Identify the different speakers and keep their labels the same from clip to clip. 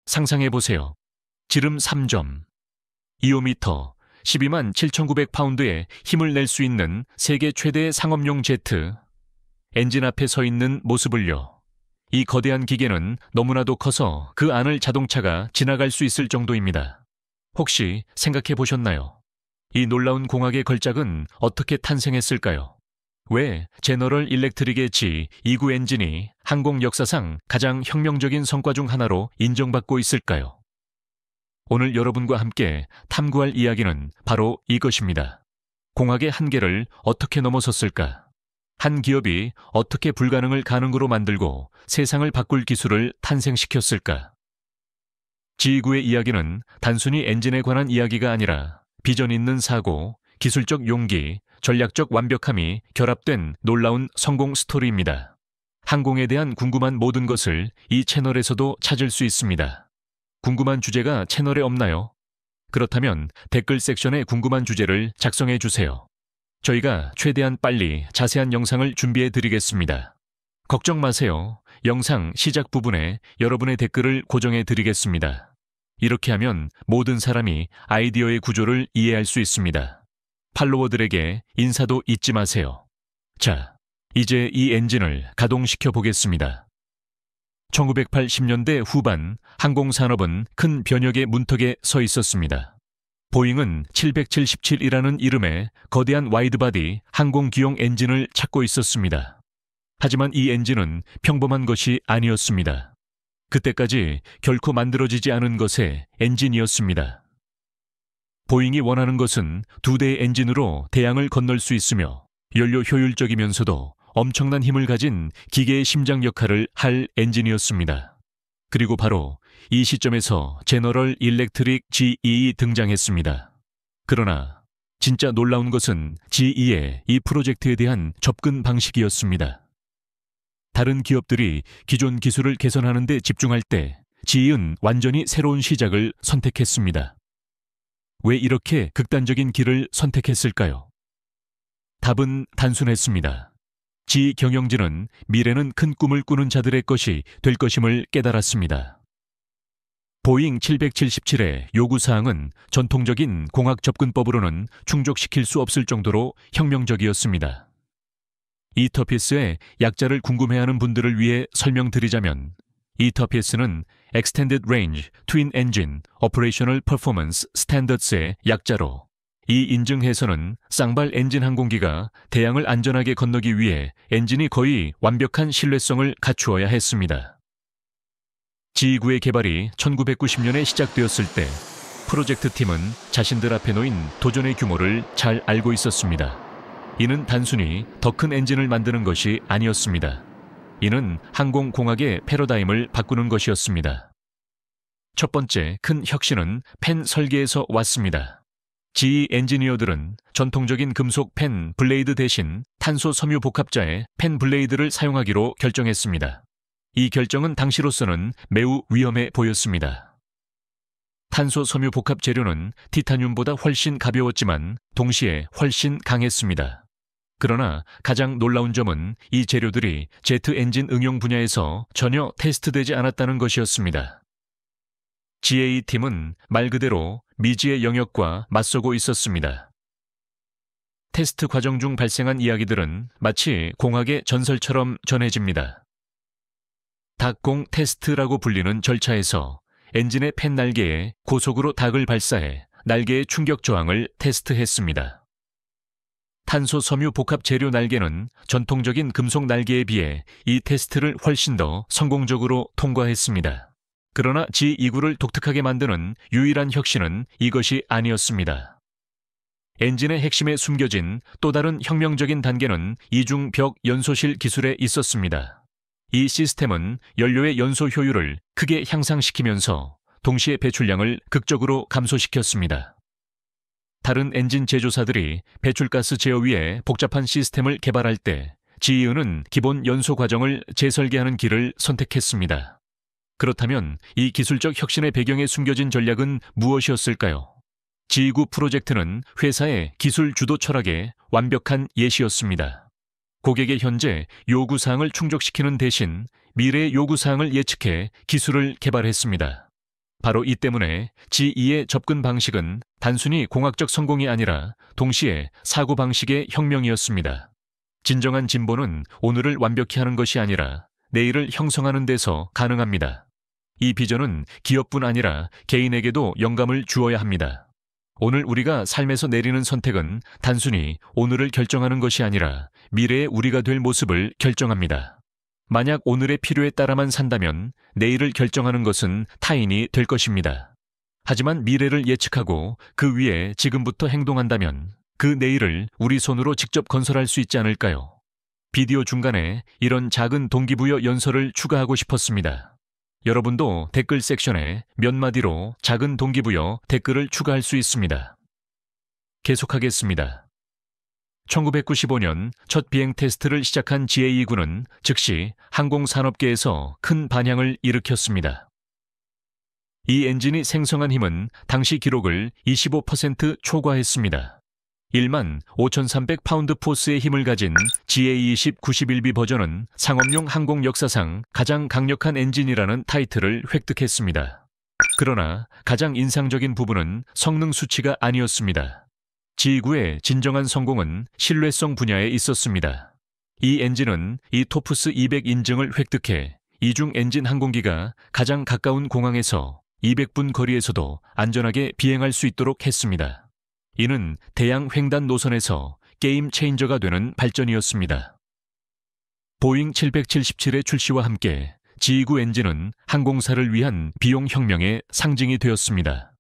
Speaker 1: 상상해보세요. 지름 3점, 2호미터, 12만 7,900파운드의 힘을 낼 수 있는 세계 최대의 상업용 제트. 엔진 앞에 서 있는 모습을요. 이 거대한 기계는 너무나도 커서 그 안을 자동차가 지나갈 수 있을 정도입니다. 혹시 생각해 보셨나요? 이 놀라운 공학의 걸작은 어떻게 탄생했을까요? 왜 제너럴 일렉트릭의 G29 엔진이 항공 역사상 가장 혁명적인 성과 중 하나로 인정받고 있을까요? 오늘 여러분과 함께 탐구할 이야기는 바로 이것입니다. 공학의 한계를 어떻게 넘어섰을까? 한 기업이 어떻게 불가능을 가능으로 만들고 세상을 바꿀 기술을 탄생시켰을까? G29의 이야기는 단순히 엔진에 관한 이야기가 아니라 비전 있는 사고, 기술적 용기, 전략적 완벽함이 결합된 놀라운 성공 스토리입니다. 항공에 대한 궁금한 모든 것을 이 채널에서도 찾을 수 있습니다. 궁금한 주제가 채널에 없나요? 그렇다면 댓글 섹션에 궁금한 주제를 작성해 주세요. 저희가 최대한 빨리 자세한 영상을 준비해 드리겠습니다. 걱정 마세요. 영상 시작 부분에 여러분의 댓글을 고정해 드리겠습니다. 이렇게 하면 모든 사람이 아이디어의 구조를 이해할 수 있습니다. 팔로워들에게 인사도 잊지 마세요. 자, 이제 이 엔진을 가동시켜 보겠습니다. 1980년대 후반 항공산업은 큰 변혁의 문턱에 서 있었습니다. 보잉은 777이라는 이름의 거대한 와이드바디 항공기용 엔진을 찾고 있었습니다. 하지만 이 엔진은 평범한 것이 아니었습니다. 그때까지 결코 만들어지지 않은 것의 엔진이었습니다. 보잉이 원하는 것은 2대의 엔진으로 대양을 건널 수 있으며 연료 효율적이면서도 엄청난 힘을 가진 기계의 심장 역할을 할 엔진이었습니다. 그리고 바로 이 시점에서 제너럴 일렉트릭 GE이 등장했습니다. 그러나 진짜 놀라운 것은 GE의 이 프로젝트에 대한 접근 방식이었습니다. 다른 기업들이 기존 기술을 개선하는 데 집중할 때 GE는 완전히 새로운 시작을 선택했습니다. 왜 이렇게 극단적인 길을 선택했을까요? 답은 단순했습니다. GE 경영진은 미래는 큰 꿈을 꾸는 자들의 것이 될 것임을 깨달았습니다. 보잉 777의 요구사항은 전통적인 공학 접근법으로는 충족시킬 수 없을 정도로 혁명적이었습니다. 이터피스의 약자를 궁금해하는 분들을 위해 설명드리자면 이터피스는 Extended Range Twin Engine Operational Performance Standards의 약자로 이 인증해서는 쌍발 엔진 항공기가 대양을 안전하게 건너기 위해 엔진이 거의 완벽한 신뢰성을 갖추어야 했습니다. G29의 개발이 1990년에 시작되었을 때 프로젝트 팀은 자신들 앞에 놓인 도전의 규모를 잘 알고 있었습니다. 이는 단순히 더 큰 엔진을 만드는 것이 아니었습니다. 이는 항공공학의 패러다임을 바꾸는 것이었습니다. 첫 번째 큰 혁신은 팬 설계에서 왔습니다. GE 엔지니어들은 전통적인 금속 팬 블레이드 대신 탄소 섬유 복합자의 팬 블레이드를 사용하기로 결정했습니다. 이 결정은 당시로서는 매우 위험해 보였습니다. 탄소 섬유 복합 재료는 티타늄보다 훨씬 가벼웠지만 동시에 훨씬 강했습니다. 그러나 가장 놀라운 점은 이 재료들이 제트 엔진 응용 분야에서 전혀 테스트되지 않았다는 것이었습니다. GA팀은 말 그대로 미지의 영역과 맞서고 있었습니다. 테스트 과정 중 발생한 이야기들은 마치 공학의 전설처럼 전해집니다. 닭공 테스트라고 불리는 절차에서 엔진의 팬 날개에 고속으로 닭을 발사해 날개의 충격 저항을 테스트했습니다. 탄소 섬유 복합 재료 날개는 전통적인 금속 날개에 비해 이 테스트를 훨씬 더 성공적으로 통과했습니다. 그러나 G29를 독특하게 만드는 유일한 혁신은 이것이 아니었습니다. 엔진의 핵심에 숨겨진 또 다른 혁명적인 단계는 이중벽 연소실 기술에 있었습니다. 이 시스템은 연료의 연소 효율을 크게 향상시키면서 동시에 배출량을 극적으로 감소시켰습니다. 다른 엔진 제조사들이 배출가스 제어 위에 복잡한 시스템을 개발할 때 GE는 기본 연소 과정을 재설계하는 길을 선택했습니다. 그렇다면 이 기술적 혁신의 배경에 숨겨진 전략은 무엇이었을까요? G29 프로젝트는 회사의 기술 주도 철학의 완벽한 예시였습니다. 고객의 현재 요구사항을 충족시키는 대신 미래의 요구사항을 예측해 기술을 개발했습니다. 바로 이 때문에 GE의 접근 방식은 단순히 공학적 성공이 아니라 동시에 사고방식의 혁명이었습니다. 진정한 진보는 오늘을 완벽히 하는 것이 아니라 내일을 형성하는 데서 가능합니다. 이 비전은 기업뿐 아니라 개인에게도 영감을 주어야 합니다. 오늘 우리가 삶에서 내리는 선택은 단순히 오늘을 결정하는 것이 아니라 미래의 우리가 될 모습을 결정합니다. 만약 오늘의 필요에 따라만 산다면 내일을 결정하는 것은 타인이 될 것입니다. 하지만 미래를 예측하고 그 위에 지금부터 행동한다면 그 내일을 우리 손으로 직접 건설할 수 있지 않을까요? 비디오 중간에 이런 작은 동기부여 연설을 추가하고 싶었습니다. 여러분도 댓글 섹션에 몇 마디로 작은 동기부여 댓글을 추가할 수 있습니다. 계속하겠습니다. 1995년 첫 비행 테스트를 시작한 GAE군은 즉시 항공산업계에서 큰 반향을 일으켰습니다. 이 엔진이 생성한 힘은 당시 기록을 25% 초과했습니다. 1만 5,300파운드 포스의 힘을 가진 GA20 91B 버전은 상업용 항공 역사상 가장 강력한 엔진이라는 타이틀을 획득했습니다. 그러나 가장 인상적인 부분은 성능 수치가 아니었습니다. G9의 진정한 성공은 신뢰성 분야에 있었습니다. 이 엔진은 이 토프스 200 인증을 획득해 이중 엔진 항공기가 가장 가까운 공항에서 200분 거리에서도 안전하게 비행할 수 있도록 했습니다. 이는 대양 횡단 노선에서 게임 체인저가 되는 발전이었습니다. 보잉 777의 출시와 함께 G9 엔진은 항공사를 위한 비용 혁명의 상징이 되었습니다.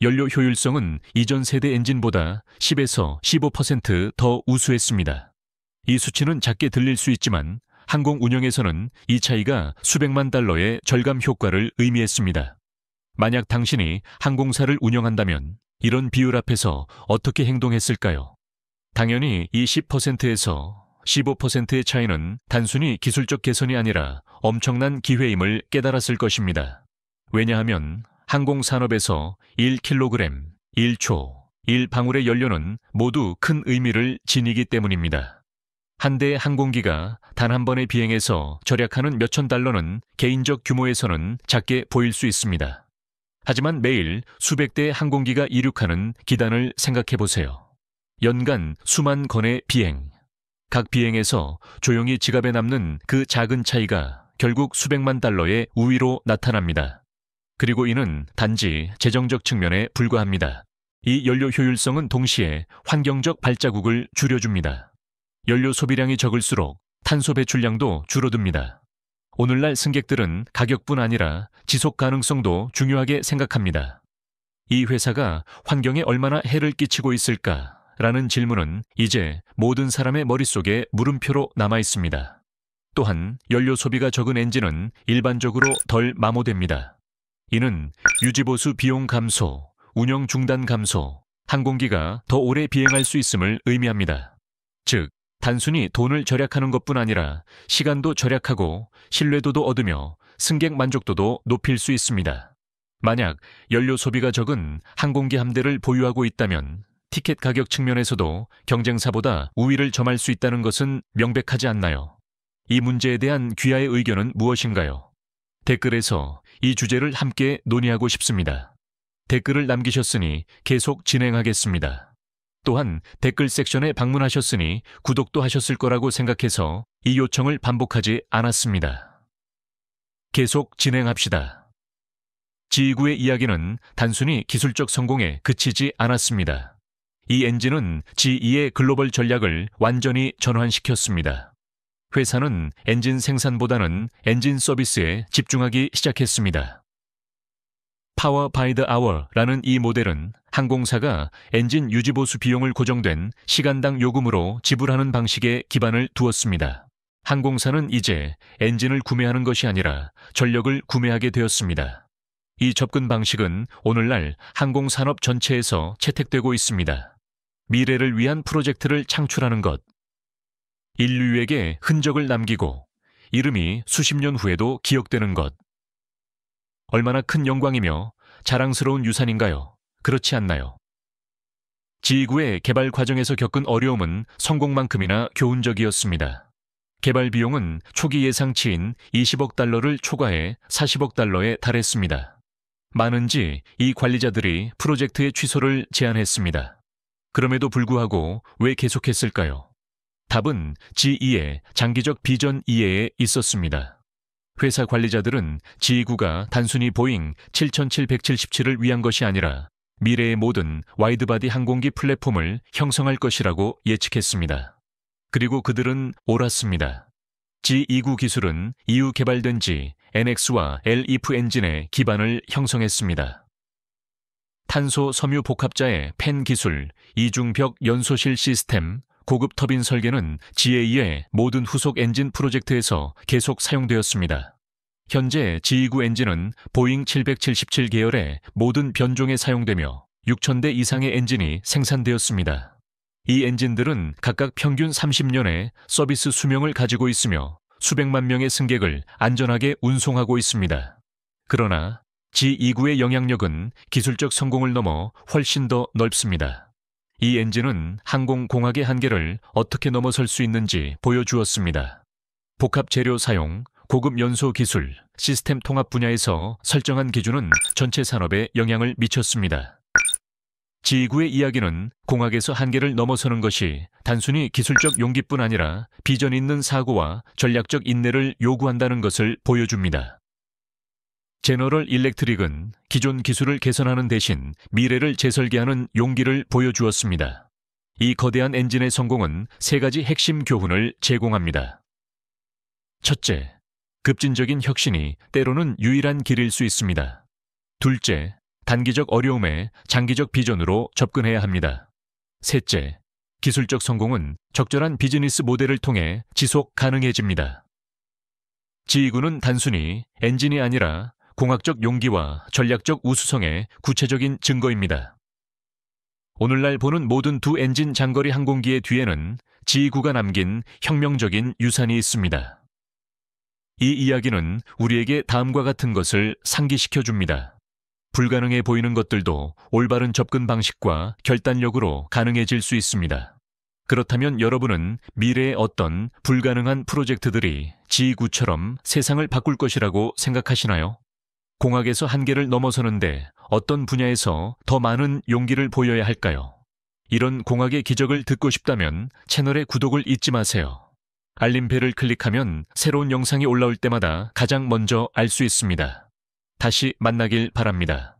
Speaker 1: 연료 효율성은 이전 세대 엔진보다 10에서 15% 더 우수했습니다. 이 수치는 작게 들릴 수 있지만 항공 운영에서는 이 차이가 수백만 달러의 절감 효과를 의미했습니다. 만약 당신이 항공사를 운영한다면 이런 비율 앞에서 어떻게 행동했을까요? 당연히 이 10%에서 15%의 차이는 단순히 기술적 개선이 아니라 엄청난 기회임을 깨달았을 것입니다. 왜냐하면 항공산업에서 1kg, 1초, 1방울의 연료는 모두 큰 의미를 지니기 때문입니다. 한 대의 항공기가 단 한 번의 비행에서 절약하는 몇천 달러는 개인적 규모에서는 작게 보일 수 있습니다. 하지만 매일 수백 대의 항공기가 이륙하는 기단을 생각해 보세요. 연간 수만 건의 비행. 각 비행에서 조용히 지갑에 남는 그 작은 차이가 결국 수백만 달러의 우위로 나타납니다. 그리고 이는 단지 재정적 측면에 불과합니다. 이 연료 효율성은 동시에 환경적 발자국을 줄여줍니다. 연료 소비량이 적을수록 탄소 배출량도 줄어듭니다. 오늘날 승객들은 가격뿐 아니라 지속 가능성도 중요하게 생각합니다. 이 회사가 환경에 얼마나 해를 끼치고 있을까라는 질문은 이제 모든 사람의 머릿속에 물음표로 남아 있습니다. 또한 연료 소비가 적은 엔진은 일반적으로 덜 마모됩니다. 이는 유지보수 비용 감소, 운영 중단 감소, 항공기가 더 오래 비행할 수 있음을 의미합니다. 즉, 단순히 돈을 절약하는 것뿐 아니라 시간도 절약하고 신뢰도도 얻으며 승객 만족도도 높일 수 있습니다. 만약 연료 소비가 적은 항공기 함대를 보유하고 있다면 티켓 가격 측면에서도 경쟁사보다 우위를 점할 수 있다는 것은 명백하지 않나요? 이 문제에 대한 귀하의 의견은 무엇인가요? 댓글에서 이 주제를 함께 논의하고 싶습니다. 댓글을 남기셨으니 계속 진행하겠습니다. 또한 댓글 섹션에 방문하셨으니 구독도 하셨을 거라고 생각해서 이 요청을 반복하지 않았습니다. 계속 진행합시다. G9의 이야기는 단순히 기술적 성공에 그치지 않았습니다. 이 엔진은 GE의 글로벌 전략을 완전히 전환시켰습니다. 회사는 엔진 생산보다는 엔진 서비스에 집중하기 시작했습니다. 파워 바이 더 아워라는 이 모델은 항공사가 엔진 유지보수 비용을 고정된 시간당 요금으로 지불하는 방식에 기반을 두었습니다. 항공사는 이제 엔진을 구매하는 것이 아니라 전력을 구매하게 되었습니다. 이 접근 방식은 오늘날 항공산업 전체에서 채택되고 있습니다. 미래를 위한 프로젝트를 창출하는 것. 인류에게 흔적을 남기고 이름이 수십 년 후에도 기억되는 것. 얼마나 큰 영광이며 자랑스러운 유산인가요? 그렇지 않나요? G9의 개발 과정에서 겪은 어려움은 성공만큼이나 교훈적이었습니다. 개발 비용은 초기 예상치인 20억 달러를 초과해 40억 달러에 달했습니다. 많은지 이 관리자들이 프로젝트의 취소를 제안했습니다. 그럼에도 불구하고 왜 계속했을까요? 답은 GE의 장기적 비전 이해에 있었습니다. 회사 관리자들은 G29가 단순히 보잉 7777을 위한 것이 아니라 미래의 모든 와이드바디 항공기 플랫폼을 형성할 것이라고 예측했습니다. 그리고 그들은 옳았습니다. G29 기술은 이후 개발된 G, NX와 LEAF 엔진의 기반을 형성했습니다. 탄소 섬유 복합자의 팬 기술, 이중벽 연소실 시스템, 고급 터빈 설계는 GA의 모든 후속 엔진 프로젝트에서 계속 사용되었습니다. 현재 G29 엔진은 보잉 777 계열의 모든 변종에 사용되며 6,000대 이상의 엔진이 생산되었습니다. 이 엔진들은 각각 평균 30년의 서비스 수명을 가지고 있으며 수백만 명의 승객을 안전하게 운송하고 있습니다. 그러나 G29의 영향력은 기술적 성공을 넘어 훨씬 더 넓습니다. 이 엔진은 항공공학의 한계를 어떻게 넘어설 수 있는지 보여주었습니다. 복합 재료 사용, 고급 연소 기술, 시스템 통합 분야에서 설정한 기준은 전체 산업에 영향을 미쳤습니다. G29의 이야기는 공학에서 한계를 넘어서는 것이 단순히 기술적 용기뿐 아니라 비전 있는 사고와 전략적 인내를 요구한다는 것을 보여줍니다. 제너럴 일렉트릭은 기존 기술을 개선하는 대신 미래를 재설계하는 용기를 보여주었습니다. 이 거대한 엔진의 성공은 세 가지 핵심 교훈을 제공합니다. 첫째, 급진적인 혁신이 때로는 유일한 길일 수 있습니다. 둘째, 단기적 어려움에 장기적 비전으로 접근해야 합니다. 셋째, 기술적 성공은 적절한 비즈니스 모델을 통해 지속 가능해집니다. G29는 단순히 엔진이 아니라 공학적 용기와 전략적 우수성의 구체적인 증거입니다. 오늘날 보는 모든 두 엔진 장거리 항공기의 뒤에는 G29가 남긴 혁명적인 유산이 있습니다. 이 이야기는 우리에게 다음과 같은 것을 상기시켜 줍니다. 불가능해 보이는 것들도 올바른 접근 방식과 결단력으로 가능해질 수 있습니다. 그렇다면 여러분은 미래의 어떤 불가능한 프로젝트들이 G29처럼 세상을 바꿀 것이라고 생각하시나요? 공학에서 한계를 넘어서는데 어떤 분야에서 더 많은 용기를 보여야 할까요? 이런 공학의 기적을 듣고 싶다면 채널의 구독을 잊지 마세요. 알림벨을 클릭하면 새로운 영상이 올라올 때마다 가장 먼저 알 수 있습니다. 다시 만나길 바랍니다.